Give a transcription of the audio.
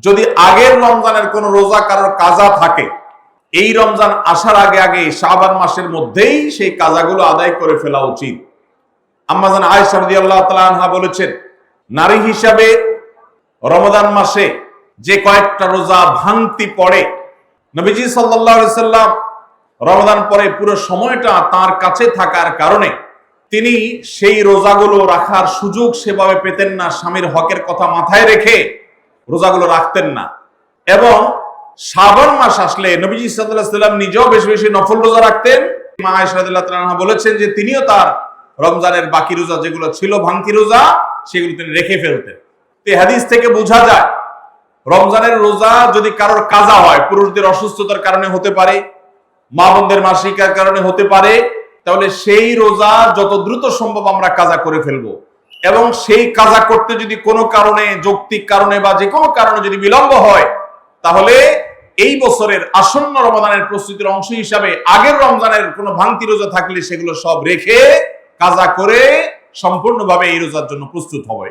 যদি আগের রমজানের কোন রোজা কারোর কাজা থাকে, এই রমজান আসার আগে আগে শাবান মাসের মধ্যেই সেই কাজাগুলো আদায় করে ফেলা উচিত। আম্মা জান আয়েশা রাদিয়াল্লাহু তাআলা আনহা বলেছেন, নারী হিসাবে রমজান মাসে যে কয়েকটা রোজা ভাঙতি পড়ে, নবীজি সাল্লাল্লাহু আলাইহি সাল্লাম রমজান পরে পুরো সময়টা তার কাছে থাকার কারণে তিনি সেই রোজাগুলো রাখার সুযোগ সেভাবে পেতেন না। স্বামীর হকের কথা মাথায় রেখে রোজাগুলো রাখতেন না। এবং শাবান মাস আসলে নবীজি সাল্লাল্লাহু আলাইহি সাল্লাম নিজেও বেশি বেশি নফল রোজা রাখতেন। মা আয়েশা রাদিয়াল্লাহু তাআলা আনহা বলেছেন যে তিনিও তার রমজানের বাকি রোজা যেগুলো ছিল ভাঙতি রোজা, সেগুলো তিনি রেখে ফেলতেন। এই হাদিস থেকে বোঝা যায় রমজানের রোজা যদি কারোর কাজা হয়, পুরুষদের অসুস্থতার কারণে হতে পারে, মা বোনদের মাসিকার কারণে হতে পারে, তাহলে সেই রোজা যত দ্রুত সম্ভব আমরা কাজা করে ফেলবো। এবং সেই কাজা করতে যদি কোনো কারণে, যৌক্তিক কারণে বা যে কোনো কারণে যদি বিলম্ব হয়, তাহলে এই বছরের আসন্ন রমজানের প্রস্তুতির অংশ হিসাবে আগের রমজানের কোনো ভাঙতি রোজা থাকলে সেগুলো সব রেখে কাজা করে সম্পূর্ণভাবে এই রোজার জন্য প্রস্তুত হবে।